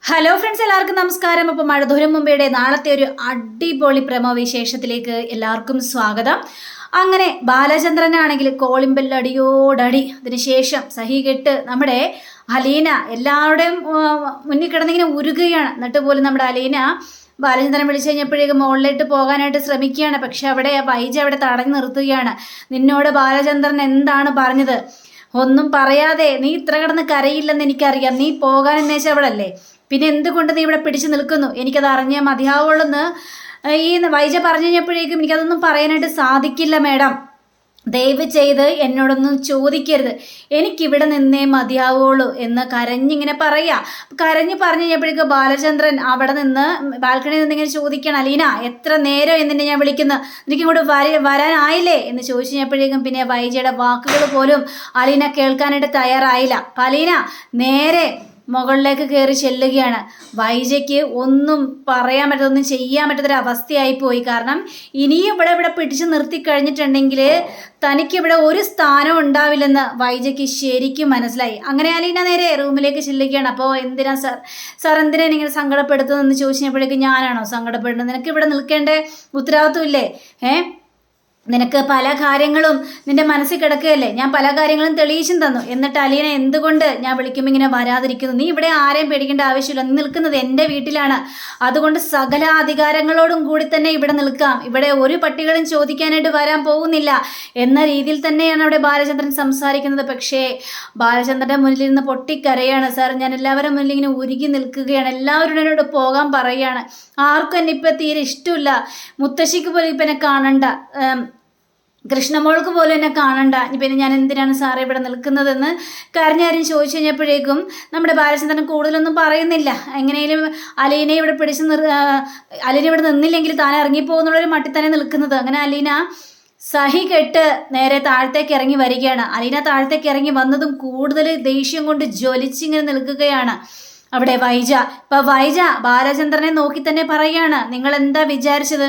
Hello friends, എല്ലാവർക്കും നമസ്കാരം. അപ്പോൾ മഴധൂരം മുമ്പയുടെ നാളത്തെ ഒരു അടിപൊളി പ്രമോ വിശേഷത്തിലേക്ക് എല്ലാവർക്കും സ്വാഗതം. അങ്ങനെ ബാലചന്ദ്രനാണെങ്കിൽ കോളിമ്പല്ലടിയോടടി, അതിനുശേഷം സഹി കെട്ട് നമ്മുടെ അലീന എല്ലാവരുടെയും മുന്നിൽ കിടന്നിങ്ങനെ ഉരുകുകയാണ്. എന്നിട്ട് പോലും നമ്മുടെ അലീന ബാലചന്ദ്രൻ വിളിച്ചു കഴിഞ്ഞപ്പോഴേക്കും മുകളിലേക്ക് പോകാനായിട്ട് ശ്രമിക്കുകയാണ്. പക്ഷെ അവിടെ വൈജ അവിടെ തടഞ്ഞു നിർത്തുകയാണ്. നിന്നോട് ബാലചന്ദ്രൻ എന്താണ് പറഞ്ഞത്? ഒന്നും പറയാതെ നീ ഇത്ര കിടന്ന് കരയില്ലെന്ന് എനിക്കറിയാം. നീ പോകാൻ അന്വേഷിച്ചവളല്ലേ, പിന്നെ എന്തുകൊണ്ട് നീ ഇവിടെ പിടിച്ചു നിൽക്കുന്നു? എനിക്കത് അറിഞ്ഞേ മതിയാവുള്ളെന്ന് ഈ വൈജ പറഞ്ഞു കഴിഞ്ഞപ്പോഴേക്കും എനിക്കതൊന്നും പറയാനായിട്ട് സാധിക്കില്ല മാഡം. ദയവ് ചെയ്ത് എന്നോടൊന്നും ചോദിക്കരുത്, എനിക്കിവിടെ നിന്നേ മതിയാവുള്ളൂ എന്ന് കരഞ്ഞിങ്ങനെ പറയാ. കരഞ്ഞ് പറഞ്ഞു കഴിഞ്ഞപ്പോഴേക്കും ബാലചന്ദ്രൻ അവിടെ നിന്ന് ബാൽക്കണിയിൽ നിന്നിങ്ങനെ ചോദിക്കണം, അലീന എത്ര നേരം എന്നെ ഞാൻ വിളിക്കുന്നു, എനിക്കിങ്ങോട്ട് വരാനായില്ലേ എന്ന് ചോദിച്ചു കഴിഞ്ഞപ്പോഴേക്കും പിന്നെ വൈജയുടെ വാക്കുകൾ പോലും അലീന കേൾക്കാനായിട്ട് തയ്യാറായില്ല. അലീന നേരെ മുകളിലേക്ക് കയറി ചെല്ലുകയാണ്. വൈജയ്ക്ക് ഒന്നും പറയാൻ പറ്റാത്ത, ഒന്നും ചെയ്യാൻ പറ്റാത്തൊരവസ്ഥയായി പോയി. കാരണം ഇനിയും ഇവിടെ പിടിച്ചു നിർത്തി കഴിഞ്ഞിട്ടുണ്ടെങ്കിൽ തനിക്കിവിടെ ഒരു സ്ഥാനം ഉണ്ടാവില്ലെന്ന് വൈജയ്ക്ക് ശരിക്കും മനസ്സിലായി. അങ്ങനെ അലീന നേരെ റൂമിലേക്ക് ചെല്ലുകയാണ്. അപ്പോൾ എന്തിനാ സാർ എന്തിനാ ഇങ്ങനെ സങ്കടപ്പെടുത്തുന്നതെന്ന് ചോദിച്ചപ്പോഴേക്കും ഞാനാണോ സങ്കടപ്പെടുന്നത്? നിനക്ക് ഇവിടെ നിൽക്കേണ്ട ഉത്തരവാദിത്വം ഇല്ലേ? നിനക്ക് പല കാര്യങ്ങളും നിന്റെ മനസ്സിൽ കിടക്കുകയല്ലേ? ഞാൻ പല കാര്യങ്ങളും തെളിയിച്ചും തന്നു. എന്നിട്ട് അലീന എന്തുകൊണ്ട് ഞാൻ വിളിക്കുമ്പോൾ ഇങ്ങനെ വരാതിരിക്കുന്നു? നീ ഇവിടെ ആരെയും പേടിക്കേണ്ട ആവശ്യമില്ല. നീ നിൽക്കുന്നത് എൻ്റെ വീട്ടിലാണ്. അതുകൊണ്ട് സകല അധികാരങ്ങളോടും കൂടി തന്നെ ഇവിടെ നിൽക്കാം. ഇവിടെ ഒരു പട്ടികളും ചോദിക്കാനായിട്ട് വരാൻ പോകുന്നില്ല എന്ന രീതിയിൽ തന്നെയാണ് അവിടെ ബാലചന്ദ്രൻ സംസാരിക്കുന്നത്. പക്ഷേ ബാലചന്ദ്രൻ്റെ മുന്നിൽ നിന്ന് പൊട്ടിക്കരയാണ്. സാർ, ഞാൻ എല്ലാവരും മുന്നിൽ ഇങ്ങനെ ഉരുകി നിൽക്കുകയാണ്. എല്ലാവരും എന്നോട് പോകാൻ പറയുകയാണ്. ആർക്കും എന്നെ ഇപ്പം തീരെ ഇഷ്ടമില്ല. മുത്തശ്ശിക്ക് പോലും ഇപ്പം എന്നെ കാണണ്ട, കൃഷ്ണമോൾക്ക് പോലും എന്നെ കാണണ്ട. പിന്നെ ഞാൻ എന്തിനാണ് സാറേ ഇവിടെ നിൽക്കുന്നതെന്ന് കരഞ്ഞാരും ചോദിച്ചു കഴിഞ്ഞപ്പോഴേക്കും നമ്മുടെ ബാലചന്ദ്രൻ കൂടുതലൊന്നും പറയുന്നില്ല. എങ്ങനെയും അലീനെ ഇവിടെ അലീന ഇവിടെ നിന്നില്ലെങ്കിൽ താൻ ഇറങ്ങിപ്പോകുന്നുള്ളൊരു മട്ടിൽ തന്നെ നിൽക്കുന്നത്. അങ്ങനെ അലീന സഹി കെട്ട് നേരെ താഴത്തേക്ക് ഇറങ്ങി വരികയാണ്. അലീന താഴത്തേക്ക് ഇറങ്ങി വന്നതും കൂടുതൽ ദേഷ്യം കൊണ്ട് ജ്വലിച്ചിങ്ങനെ നിൽക്കുകയാണ് അവിടെ വൈജ. ഇപ്പം വൈജ ബാലചന്ദ്രനെ നോക്കി തന്നെ പറയുകയാണ്, നിങ്ങൾ എന്താ വിചാരിച്ചത്?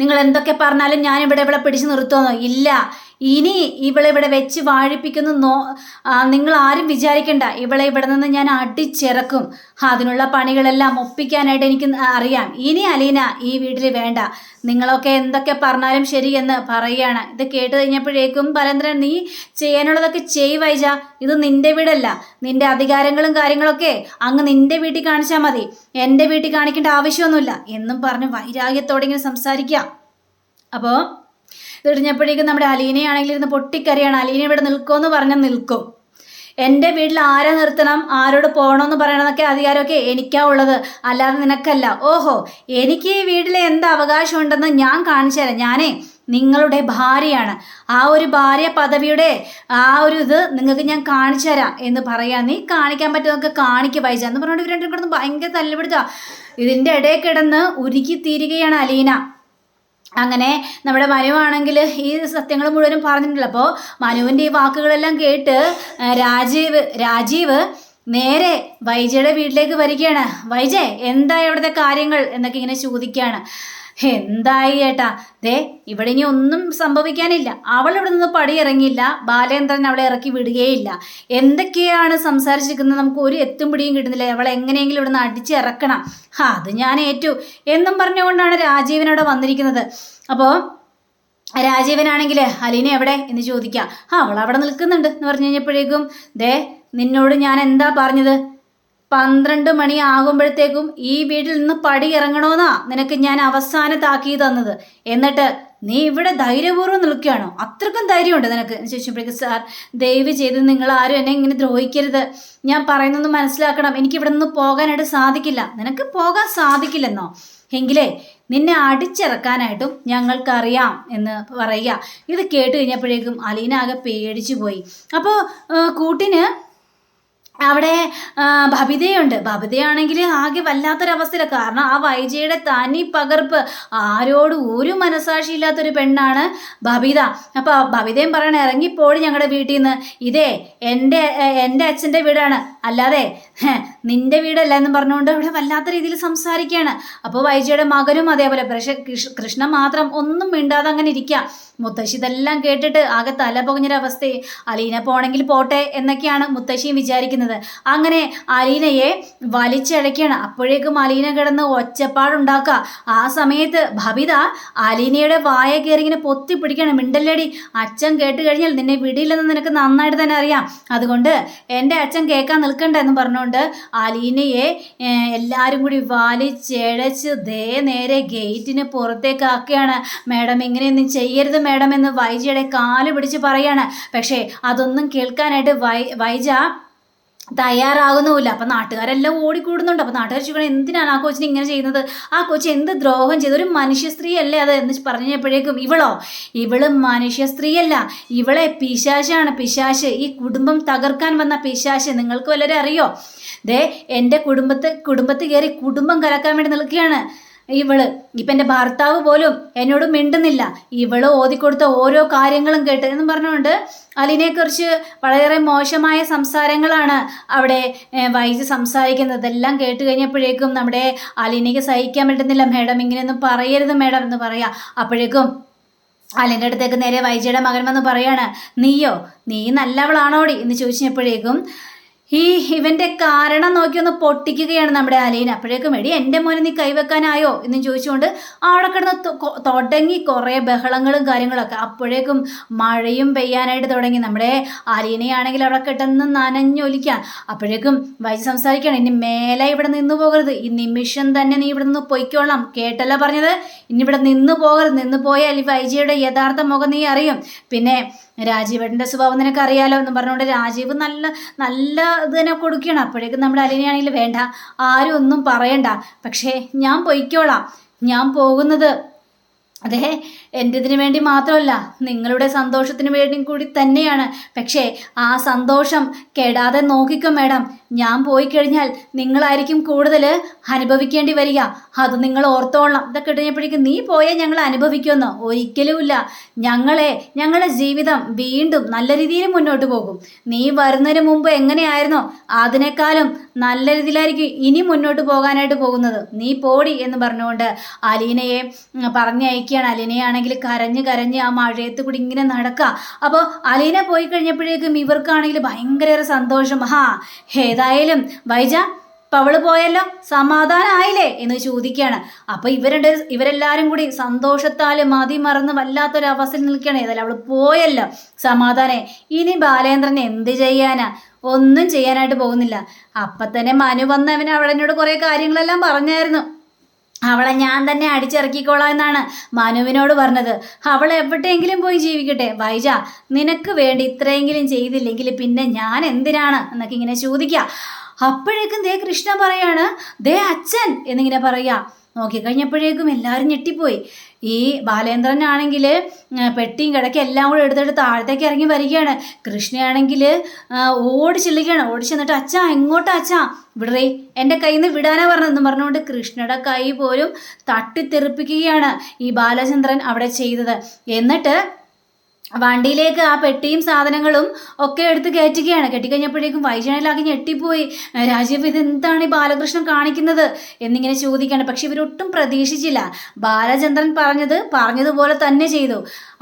നിങ്ങൾ എന്തൊക്കെ പറഞ്ഞാലും ഞാനിവിടെ പിടിച്ചു നിർത്തുമെന്നോ? ഇല്ല, ഇനി ഇവിടെ വെച്ച് വാഴിപ്പിക്കുന്നു നിങ്ങൾ ആരും വിചാരിക്കണ്ട. ഇവിടെ നിന്ന് ഞാൻ അടിച്ചിറക്കും. അതിനുള്ള പണികളെല്ലാം ഒപ്പിക്കാനായിട്ട് എനിക്ക് അറിയാം. ഇനി അലീന ഈ വീട്ടിൽ വേണ്ട. നിങ്ങളൊക്കെ എന്തൊക്കെ പറഞ്ഞാലും ശരി എന്ന് പറയുകയാണ്. ഇത് കേട്ട് കഴിഞ്ഞപ്പോഴേക്കും ബാലചന്ദ്രൻ, നീ ചെയ്യാനുള്ളതൊക്കെ ചെയ് വൈജ. ഇത് നിന്റെ വീടല്ല. നിന്റെ അധികാരങ്ങളും കാര്യങ്ങളൊക്കെ അങ്ങ് നിന്റെ വീട്ടിൽ കാണിച്ചാൽ മതി. എൻ്റെ വീട്ടിൽ കാണിക്കേണ്ട ആവശ്യമൊന്നുമില്ല എന്നും പറഞ്ഞ് വൈരാഗ്യത്തോടെ ഇങ്ങനെ സംസാരിക്കാം. അപ്പോൾ ഇതിടിഞ്ഞപ്പോഴേക്കും നമ്മുടെ അലീനയാണെങ്കിൽ ഇരുന്ന് പൊട്ടിക്കറിയാണ്. അലീന ഇവിടെ നിൽക്കുമെന്ന് പറഞ്ഞാൽ നിൽക്കും. എൻ്റെ വീട്ടിൽ ആരെ നിർത്തണം, ആരോട് പോകണമെന്ന് പറയണമെന്നൊക്കെ അധികാരമൊക്കെ എനിക്കാ ഉള്ളത്, അല്ലാതെ നിനക്കല്ല. ഓഹോ, എനിക്ക് ഈ വീട്ടിൽ എന്ത് അവകാശം ഉണ്ടെന്ന് ഞാൻ കാണിച്ചു തരാം. ഞാനേ നിങ്ങളുടെ ഭാര്യയാണ്. ആ ഒരു ഭാര്യ പദവിയുടെ ആ ഒരു ഇത് നിങ്ങൾക്ക് ഞാൻ കാണിച്ചു തരാം എന്ന് പറയാം. നീ കാണിക്കാൻ പറ്റുന്നതൊക്കെ കാണിക്കുക വൈജ എന്ന് പറഞ്ഞുകൊണ്ട് ഇവർ രണ്ടും കിടന്ന് ഭയങ്കര തല്ലുപിടുത്തുക. ഇതിൻ്റെ ഇടയിൽ കിടന്ന് ഉരുക്കി തീരുകയാണ് അലീന. അങ്ങനെ നമ്മുടെ മനുവാണെങ്കിൽ ഈ സത്യങ്ങൾ മുഴുവനും പറഞ്ഞിട്ടില്ല. അപ്പോൾ മനുവിൻ്റെ ഈ വാക്കുകളെല്ലാം കേട്ട് രാജീവ് നേരെ വൈജയുടെ വീട്ടിലേക്ക് വരികയാണ്. വൈജയ്, എന്തായി അവിടുത്തെ കാര്യങ്ങൾ എന്നൊക്കെ ഇങ്ങനെ ചോദിക്കുകയാണ്. എന്തായി ഏട്ടാ? ഇവിടെ ഇനി ഒന്നും സംഭവിക്കാനില്ല. അവൾ ഇവിടെ നിന്ന് പടിയിറങ്ങിയില്ല. ബാലേന്ദ്രൻ അവളെ ഇറക്കി വിടുകയില്ല. എന്തൊക്കെയാണ് സംസാരിച്ചിരിക്കുന്നത്? നമുക്ക് ഒരു എത്തും പിടിയും കിട്ടുന്നില്ല. അവളെ എങ്ങനെയെങ്കിലും ഇവിടെ നിന്ന് അടിച്ചിറക്കണം. അത് ഞാൻ ഏറ്റു എന്നും പറഞ്ഞുകൊണ്ടാണ് രാജീവനവിടെ വന്നിരിക്കുന്നത്. അപ്പോൾ രാജീവനാണെങ്കിൽ അലീന എവിടെ എന്ന് ചോദിക്കാം. അവൾ അവിടെ നിൽക്കുന്നുണ്ട് എന്ന് പറഞ്ഞു കഴിഞ്ഞപ്പോഴേക്കും, നിന്നോട് ഞാൻ എന്താ പറഞ്ഞത്? 12 മണി ആകുമ്പോഴത്തേക്കും ഈ വീട്ടിൽ നിന്ന് പടി ഇറങ്ങണമെന്നാ നിനക്ക് ഞാൻ അവസാനം താക്കീത് തന്നത്. എന്നിട്ട് നീ ഇവിടെ ധൈര്യപൂർവ്വം നിൽക്കുകയാണോ? അത്രക്കും ധൈര്യമുണ്ട് നിനക്ക് എന്ന് ചോദിച്ചപ്പോഴേക്കും, സാർ ദയവ് ചെയ്ത് നിങ്ങൾ ആരും എന്നെ ഇങ്ങനെ ദ്രോഹിക്കരുത്. ഞാൻ പറയുന്നൊന്ന് മനസ്സിലാക്കണം. എനിക്ക് ഇവിടെ നിന്ന് പോകാനായിട്ട് സാധിക്കില്ല. നിനക്ക് പോകാൻ സാധിക്കില്ലെന്നോ? എങ്കിലേ നിന്നെ അടിച്ചിറക്കാനായിട്ടും ഞങ്ങൾക്കറിയാം എന്ന് പറയുക. ഇത് കേട്ട് കഴിഞ്ഞപ്പോഴേക്കും അലീന ആകെ പേടിച്ചു പോയി. അപ്പോൾ കൂട്ടിന് അവിടെ ബബിതയുണ്ട്. ബബിതയാണെങ്കിൽ ആകെ വല്ലാത്തൊരവസ്ഥയില്ല. കാരണം ആ വൈജയുടെ തനി പകർപ്പ്, ആരോടും ഒരു മനസാക്ഷിയില്ലാത്തൊരു പെണ്ണാണ് ബബിത. അപ്പോൾ ബബിതയും പറയണ, ഇറങ്ങിപ്പോടി ഞങ്ങളുടെ വീട്ടിൽ നിന്ന്. ഇതേ എൻ്റെ അച്ഛൻ്റെ വീടാണ്, അല്ലാതെ നിന്റെ വീടല്ല എന്ന് പറഞ്ഞുകൊണ്ട് അവിടെ വല്ലാത്ത രീതിയിൽ സംസാരിക്കുകയാണ്. അപ്പോൾ വൈജയുടെ മകനും അതേപോലെ. പക്ഷേ കൃഷ്ണൻ മാത്രം ഒന്നും മിണ്ടാതെ അങ്ങനെ ഇരിക്കുക. മുത്തശ്ശി ഇതെല്ലാം കേട്ടിട്ട് ആകെ തല പുകഞ്ഞൊരവസ്ഥ. അലീന പോണെങ്കിൽ പോട്ടെ എന്നൊക്കെയാണ് മുത്തശ്ശിയും വിചാരിക്കുന്നത്. അങ്ങനെ അലീനയെ വലിച്ചഴയ്ക്കുകയാണ്. അപ്പോഴേക്കും അലീന കിടന്ന് ഒച്ചപ്പാടുണ്ടാക്കുക. ആ സമയത്ത് ബബിത അലീനയുടെ വായ കയറി ഇങ്ങനെ പൊത്തി പിടിക്കണം. മിണ്ടല്ലടി, അച്ഛൻ കേട്ട് കഴിഞ്ഞാൽ നിന്നെ വിടില്ലെന്ന് നിനക്ക് നന്നായിട്ട് തന്നെ അറിയാം, അതുകൊണ്ട് എൻ്റെ അച്ഛൻ കേൾക്കാൻ നിൽക്കണ്ട എന്ന് പറഞ്ഞുകൊണ്ട് അലീനയെ എല്ലാവരും കൂടി വലിച്ചഴച്ച് നേരെ ഗേറ്റിന് പുറത്തേക്കാക്കുകയാണ്. മേഡം ഇങ്ങനെയൊന്നും ചെയ്യരുത് മേഡം എന്ന് വൈജയുടെ കാല് പിടിച്ച് പറയാണ്. പക്ഷേ അതൊന്നും കേൾക്കാനായിട്ട് വൈജ തയ്യാറാകുന്നുമില്ല. അപ്പം നാട്ടുകാരെല്ലാം ഓടിക്കൂടുന്നുണ്ട്. അപ്പം നാട്ടുകാർ ചോദിക്കണം, എന്തിനാണ് ആ കൊച്ചിനെ ഇങ്ങനെ ചെയ്യുന്നത്, ആ കൊച്ചി എന്ത് ദ്രോഹം ചെയ്തു, ഒരു മനുഷ്യ സ്ത്രീ അല്ലേ അത് എന്ന് പറഞ്ഞപ്പോഴേക്കും ഇവള് മനുഷ്യ സ്ത്രീയല്ല, ഇവളെ പിശാശാണ്, പിശാശ്, ഈ കുടുംബം തകർക്കാൻ വന്ന പിശാശ്. നിങ്ങൾക്ക് വല്ലവരും അറിയോ? എൻ്റെ കുടുംബത്ത് കയറി കുടുംബം കലക്കാൻ വേണ്ടി നിൽക്കുകയാണ് ഇവള്. ഇപ്പം എൻ്റെ ഭർത്താവ് പോലും എന്നോട് മിണ്ടുന്നില്ല, ഇവള് ഓതിക്കൊടുത്ത ഓരോ കാര്യങ്ങളും കേട്ട് എന്ന് പറഞ്ഞുകൊണ്ട് അലീനയെക്കുറിച്ച് വളരെ മോശമായ സംസാരങ്ങളാണ് അവിടെ വൈജ സംസാരിക്കുന്നത്. ഇതെല്ലാം കേട്ട് കഴിഞ്ഞപ്പോഴേക്കും നമ്മുടെ അലീനയ്ക്ക് സഹിക്കാൻ പറ്റുന്നില്ല. മേഡം ഇങ്ങനെയൊന്നും പറയരുത് മേഡം എന്ന് പറയാ. അപ്പോഴേക്കും അലീൻ്റെ അടുത്തേക്ക് നേരെ വൈജയുടെ മകൻ വന്ന് പറയാണ്, നീ നല്ലവളാണോടി എന്ന് ചോദിച്ചപ്പോഴേക്കും ഇവൻ്റെ കാരണം നോക്കി ഒന്ന് പൊട്ടിക്കുകയാണ് നമ്മുടെ അലീന. അപ്പോഴേക്കും എടി എൻ്റെ മോനെ നീ കൈവെക്കാനായോ എന്ന് ചോദിച്ചുകൊണ്ട് അവിടെ കിടന്ന് തുടങ്ങി കുറേ ബഹളങ്ങളും കാര്യങ്ങളൊക്കെ. അപ്പോഴേക്കും മഴയും പെയ്യാനായിട്ട് തുടങ്ങി. നമ്മുടെ അലീനയാണെങ്കിൽ അവിടെ കിടന്ന് നനഞ്ഞൊലിക്കാൻ. അപ്പോഴേക്കും വൈജ സംസാരിക്കുകയാണ്, ഇനി മേലെ ഇവിടെ നിന്ന് പോകരുത്, ഈ നിമിഷം തന്നെ നീ ഇവിടെ നിന്ന് പൊയ്ക്കോളാം, കേട്ടല്ല പറഞ്ഞത്, ഇനി ഇവിടെ നിന്ന് പോകരുത്, നിന്ന് പോയാൽ ഈ വൈജയുടെ യഥാർത്ഥ മുഖം നീ അറിയും, പിന്നെ രാജീവേട്ടൻ്റെ സ്വഭാവം നിനക്ക് അറിയാലോ എന്ന് പറഞ്ഞുകൊണ്ട് രാജീവ് നല്ല ഇത് തന്നെ കൊടുക്കുകയാണ്. അപ്പോഴേക്കും നമ്മുടെ അലീനയാണെങ്കിൽ വേണ്ട, ആരും ഒന്നും പറയണ്ട, പക്ഷേ ഞാൻ പൊയ്ക്കോളാം, ഞാൻ പോകുന്നത് എൻ്റെ ഇതിനു വേണ്ടി മാത്രമല്ല, നിങ്ങളുടെ സന്തോഷത്തിന് വേണ്ടി കൂടി തന്നെയാണ്. പക്ഷേ ആ സന്തോഷം കെടാതെ നോക്കിക്കോ മേഡം, ഞാൻ പോയി കഴിഞ്ഞാൽ നിങ്ങളായിരിക്കും കൂടുതൽ അനുഭവിക്കേണ്ടി വരിക, അത് നിങ്ങൾ ഓർത്തോളണം. ഇതൊക്കെ കഴിഞ്ഞപ്പോഴേക്കും നീ പോയാൽ ഞങ്ങൾ അനുഭവിക്കുമെന്നോ? ഒരിക്കലുമില്ല. ഞങ്ങളുടെ ജീവിതം വീണ്ടും നല്ല രീതിയിൽ മുന്നോട്ട് പോകും. നീ വരുന്നതിന് മുമ്പ് എങ്ങനെയായിരുന്നോ അതിനേക്കാളും നല്ല രീതിയിലായിരിക്കും ഇനി മുന്നോട്ട് പോകാനായിട്ട് പോകുന്നത്. നീ പോടി എന്ന് പറഞ്ഞുകൊണ്ട് അലീനയെ പറഞ്ഞയക്കുകയാണ്. അലീനയാണെങ്കിൽ കരഞ്ഞ് ആ മഴയത്ത് കൂടി ഇങ്ങനെ നടക്കുക. അപ്പോൾ അലീന പോയി കഴിഞ്ഞപ്പോഴേക്കും ഇവർക്കാണെങ്കിൽ ഭയങ്കര സന്തോഷം. ഏതായാലും വൈജ അവള് പോയല്ലോ, സമാധാനമായില്ലേ എന്ന് ചോദിക്കുകയാണ്. അപ്പൊ ഇവരെല്ലാരും കൂടി സന്തോഷത്താൽ മറന്ന് വല്ലാത്തൊരവസ്ഥയിൽ നിൽക്കുകയാണ്. ഏതായാലും അവള് പോയല്ലോ, സമാധാനം. ഇനി ബാലേന്ദ്രൻ എന്ത് ചെയ്യാനാ? ഒന്നും ചെയ്യാനായിട്ട് പോകുന്നില്ല. അപ്പം തന്നെ മനു വന്നവന് അവളെന്നോട് കുറേ കാര്യങ്ങളെല്ലാം പറഞ്ഞായിരുന്നു. അവളെ ഞാൻ തന്നെ അടിച്ചിറക്കിക്കോളാം എന്നാണ് മനുവിനോട് പറഞ്ഞത്. അവൾ എവിടെയെങ്കിലും പോയി ജീവിക്കട്ടെ. വൈജ, നിനക്ക് വേണ്ടി ഇത്രയെങ്കിലും ചെയ്തില്ലെങ്കിൽ പിന്നെ ഞാൻ എന്തിനാണ് എന്നൊക്കെ ഇങ്ങനെ ചോദിക്കുക. അപ്പോഴേക്കും കൃഷ്ണ പറയാണ്, അച്ഛൻ എന്നിങ്ങനെ പറയുക. നോക്കിക്കഴിഞ്ഞപ്പോഴേക്കും എല്ലാവരും ഞെട്ടിപ്പോയി. ഈ ബാലേന്ദ്രനാണെങ്കിൽ പെട്ടിയും കിടക്കി എല്ലാം കൂടെ എടുത്തിട്ട് താഴത്തേക്ക് ഇറങ്ങി വരികയാണ്. കൃഷ്ണയാണെങ്കിൽ ഓടി ചെന്നിട്ട് അച്ഛാ എങ്ങോട്ടാ അച്ഛാ, വിടറേ, എൻ്റെ കയ്യിൽ നിന്ന് വിടാനാ പറഞ്ഞതെന്ന് പറഞ്ഞുകൊണ്ട് കൃഷ്ണയുടെ കൈ പോലും തട്ടിത്തെറിപ്പിക്കുകയാണ് ഈ ബാലചന്ദ്രൻ അവിടെ ചെയ്തത്. എന്നിട്ട് വണ്ടിയിലേക്ക് ആ പെട്ടിയും സാധനങ്ങളും ഒക്കെ എടുത്ത് കയറ്റുകയാണ്. കെട്ടിക്കഴിഞ്ഞപ്പോഴേക്കും വൈജയനിലാകെ ഞെട്ടിപ്പോയി. രാജീവ്, ഇതെന്താണ് ഈ ബാലകൃഷ്ണൻ കാണിക്കുന്നത് എന്നിങ്ങനെ ചോദിക്കുകയാണ്. പക്ഷെ ഇവരൊട്ടും പ്രതീക്ഷിച്ചില്ല. ബാലചന്ദ്രൻ പറഞ്ഞതുപോലെ തന്നെ ചെയ്തു.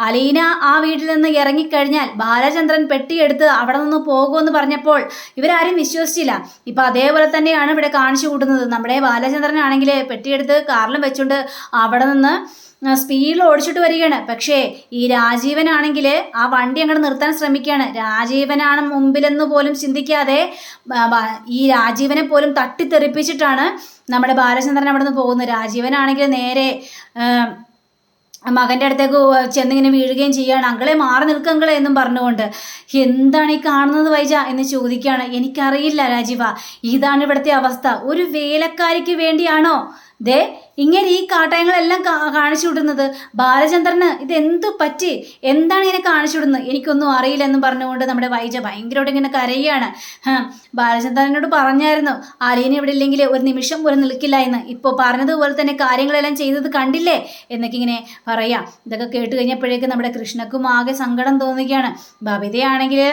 അലീന ആ വീട്ടിൽ നിന്ന് ഇറങ്ങിക്കഴിഞ്ഞാൽ ബാലചന്ദ്രൻ പെട്ടിയെടുത്ത് അവിടെ നിന്ന് പോകുമെന്ന് പറഞ്ഞപ്പോൾ ഇവരാരും വിശ്വസിച്ചില്ല. ഇപ്പം അതേപോലെ തന്നെയാണ് ഇവിടെ കാണിച്ചു കൂട്ടുന്നത്. നമ്മുടെ ബാലചന്ദ്രനാണെങ്കിൽ പെട്ടിയെടുത്ത് കാറിലും വെച്ചുകൊണ്ട് അവിടെ നിന്ന് സ്പീഡിൽ ഓടിച്ചിട്ട് വരികയാണ്. പക്ഷേ ഈ രാജീവനാണെങ്കിൽ ആ വണ്ടി അങ്ങോട്ട് നിർത്താൻ ശ്രമിക്കുകയാണ്. രാജീവനാണ് മുമ്പിലെന്ന് പോലും ചിന്തിക്കാതെ ഈ രാജീവനെ പോലും തട്ടിത്തെറിപ്പിച്ചിട്ടാണ് നമ്മുടെ ബാലചന്ദ്രൻ അവിടെ നിന്ന് പോകുന്നത്. രാജീവനാണെങ്കിൽ നേരെ മകൻ്റെ അടുത്തേക്ക് ചെന്നിങ്ങനെ വീഴുകയും ചെയ്യുകയാണ്. അങ്കളെ മാറി നിൽക്കങ്ങളെ എന്നും പറഞ്ഞുകൊണ്ട്. എന്താണ് ഈ കാണുന്നത് വൈജ എന്ന് ചോദിക്കുകയാണ്. എനിക്കറിയില്ല രാജീവ, ഇതാണ് ഇവിടുത്തെ അവസ്ഥ. ഒരു വേലക്കാരിക്ക് വേണ്ടിയാണോ ഇങ്ങനെ ഈ കാട്ടായങ്ങളെല്ലാം കാണിച്ചു വിടുന്നത്? ബാലചന്ദ്രന് ഇതെന്തു പറ്റി? എന്താണ് ഇങ്ങനെ കാണിച്ചു വിടുന്നത്? എനിക്കൊന്നും അറിയില്ല എന്ന് പറഞ്ഞുകൊണ്ട് നമ്മുടെ വൈജ ഭയങ്കരമായിട്ട് ഇങ്ങനെ കരയുകയാണ്. ബാലചന്ദ്രനോട് പറഞ്ഞായിരുന്നു അലീന ഇവിടെ ഇല്ലെങ്കിൽ ഒരു നിമിഷം പോലും നിൽക്കില്ല എന്ന്. ഇപ്പോൾ പറഞ്ഞതുപോലെ തന്നെ കാര്യങ്ങളെല്ലാം ചെയ്തത് കണ്ടില്ലേ എന്നൊക്കെ ഇങ്ങനെ പറയാം. ഇതൊക്കെ കേട്ട് കഴിഞ്ഞപ്പോഴേക്കും നമ്മുടെ കൃഷ്ണക്കും ആകെ സങ്കടം തോന്നുകയാണ്. ബബിതയാണെങ്കിൽ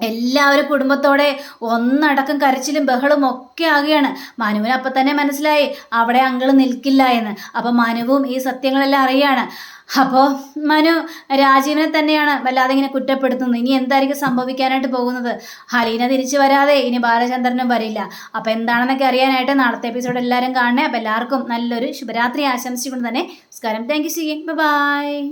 എല്ലാവരും കുടുംബത്തോടെ ഒന്നടക്കം കരച്ചിലും ബഹളും ഒക്കെ ആകുകയാണ്. മനുവിന് അപ്പം തന്നെ മനസ്സിലായി അവിടെ അങ്കിള് നിൽക്കില്ല എന്ന്. അപ്പം മനുവും ഈ സത്യങ്ങളെല്ലാം അറിയാണ്. അപ്പോൾ മനു രാജീവിനെ തന്നെയാണ് വല്ലാതെ ഇങ്ങനെ കുറ്റപ്പെടുത്തുന്നത്. ഇനി എന്തായിരിക്കും സംഭവിക്കാനായിട്ട് പോകുന്നത്? ഹലീന തിരിച്ചു വരാതെ ഇനി ബാലചന്ദ്രനും വരില്ല. അപ്പം എന്താണെന്നൊക്കെ അറിയാനായിട്ട് നാളത്തെ എപ്പിസോഡ് എല്ലാവരും കാണണേ. അപ്പം എല്ലാവർക്കും നല്ലൊരു ശുഭരാത്രി ആശംസിച്ചുകൊണ്ട് തന്നെ നമസ്കാരം. Thank you. See by.